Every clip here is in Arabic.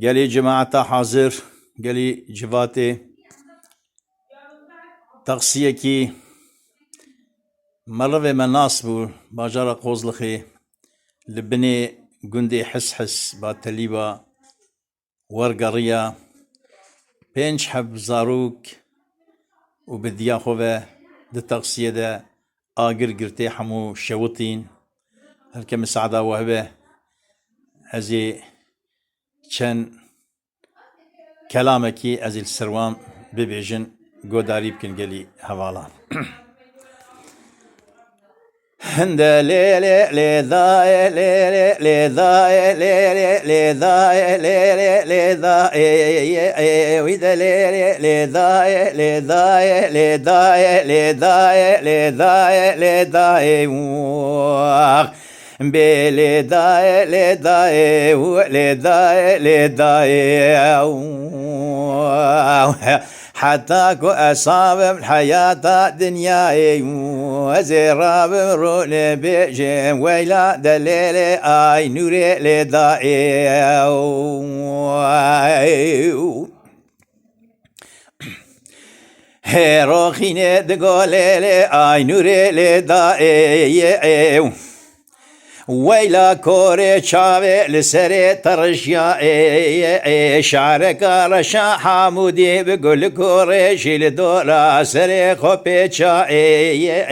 قالي جماعة حاضر قالي جواتي تغسيكي مرة مناسبو باجارة قوزلخي لبني قندي حس باتليبا ورقرية بينش حب زاروك وبديا خوه ده تغسية ده آقر قرتي حمو شوطين هلكم سعدا وهبه ازي چن كلامكي ازي السروام ببيجن قوداري بكن قلي هوالا هند لي لي لي ذا لي لي ذا لي لي ذا لي لي ذا ويدا لي لي ذا لي ذا لي ذا لي ذا لي ذا لي ذا بلي ذا لي ذا لي ذا لي ذا حتى كو أصاب الحياة دنياي وزراب روني بيجم ويلا دليل آي نوري لدائي هيروخيني دقولي آي نوري لدائي ويلا كوري شاوي لسري ترشيا شعرك رشا حمودي بقول كوري شيل دولا سري خوبي شاي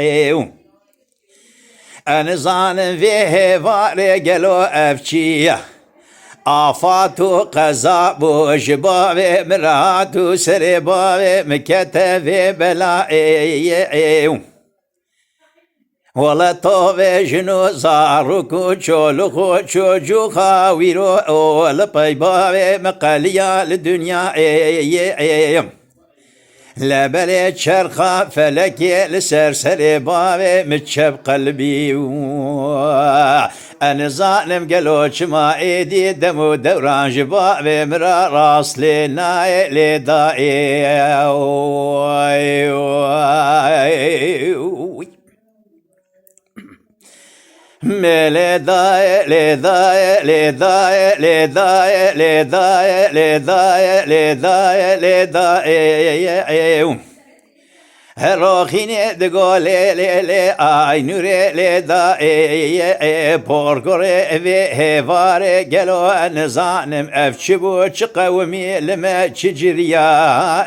أنا ظالم فيه فاري قلو أفشيه آفاتو قزابو شبابي مراتو سري بابي مكتفي بلائي ولا طوبه جنو زاروكو چولوخو چوجو خاويرو ولا بايباوي مقاليا للدنيا لبلي شرخا فلكي لسرسري باوي متشب قلبي أنا ظالم قلوش ما ايدي دمو دوران جبابي مرا راس لناي لدائي ملي ضايع لي ضايع لي ضايع لي ضايع لي ضايع لي ضايع لي ضايع لي ضايع هروخيني دقولي لي لي آي نوري لي ضايع بورقري في هفاري قالو أنا ظالم أفشبو قومي لما تجريا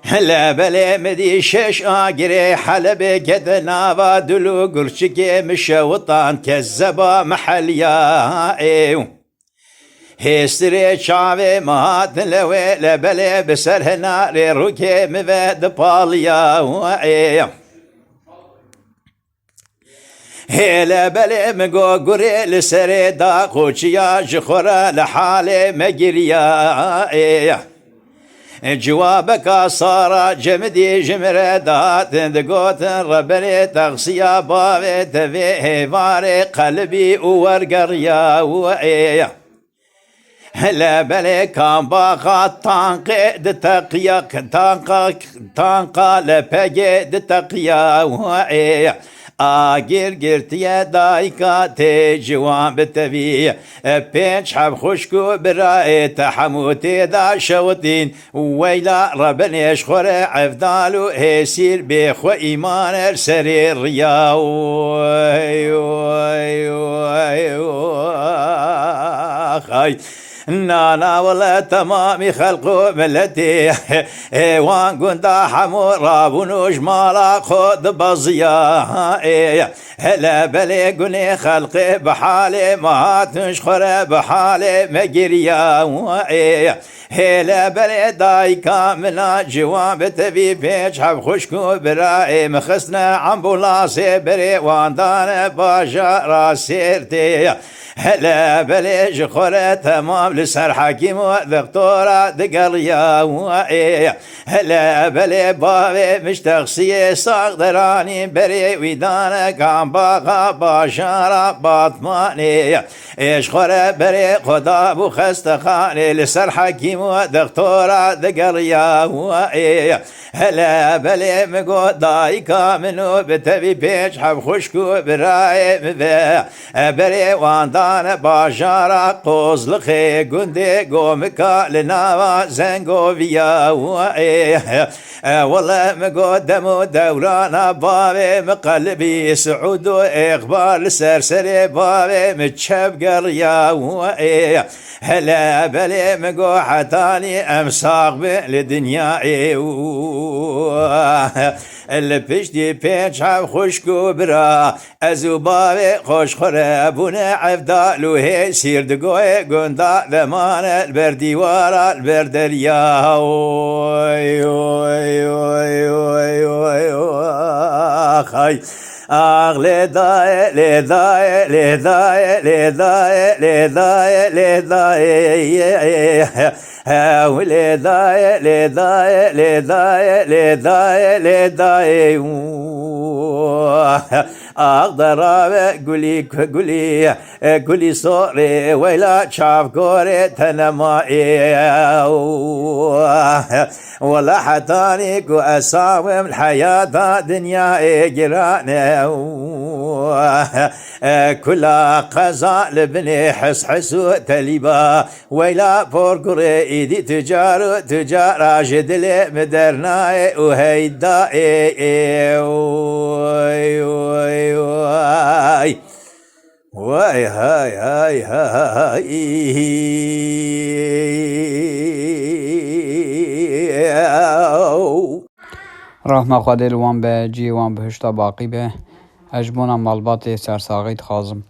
هلا بلي مدي شش آقري حلبي كد نافا دلو قرشكي مشوطان كذبا محليا هستري شعبي مهات لوي لبلي بسره ناري روكي مفاد باليا هلا بلي مقو قري لسري داقوشيا جخورا لحالي مقريا جوابك صار جمدي جمردات دقوت ربني تغسيا بابي تفيه فاري قلبي وورقريا وإيه هلا بلي كان باقات تانقي دتقياك تانقا لبقي دتقيا وإيه آقر قرتيا دايكا تجوان بتبيه بينش حب خشكو برائي تحموتي دا شوطين ويلا ربنيش خور عفدالو هيسير بيخو إيمان السرير يا خاي نانا ولا تمامي خلقو ملتي وان قندا حمو رابونوش مالا خود بزيا هلا بلي قني خلقي بحالي ما تنشخر بحالي مقريا هلا بلي دايكا منا جواب تبي بيش حب خشكو برائي مخسنا عمبولاسي بري وان دان باشا راسيرتي هلا بلي جخورة تمام لسر حكيم ودكتورة دقريا هلا بلي بابي مش تغسية صاقدراني بري ويدانك عم باقا باشارة باطماني ايش خورة بري خدا بو خستخاني لسر حكيم ودكتورة ذقريا هلا بلي مقو دايكا منو بتبي بيش حب خشكو براي مذا بري واندان باشارة قوز لخي قندي قومكا لناوا زنقو فيا والله مقدمو دورانا بابي مقلبي سعود واقبال سرسري بابي متشب قريا هلا بلي مقو حتاني امساق بالدنيا اللي بشتي بيش حب خشكو برا ازو بابي خوش خرابونا عفدالو هي سير دقوي قندا لمان البردي ورا البردريا خاي لداي لداي لداي لداي لداي لداي ولداي لداي لداي لداي لداي أقدر قولي قولي قولي صوري ولا شاف قوري تنمائي ولا حتاني قو أساوم الحياة دنيا جيراني كل قزا لبني حس حسو تليبا ويلا فورقري ايدي تجار جدلي مدرناي وهيداي واي هاي هاي هاي رحمة قدر وان به جی وان بهشتا باقی به اجبونا مالبات سرساقید خازم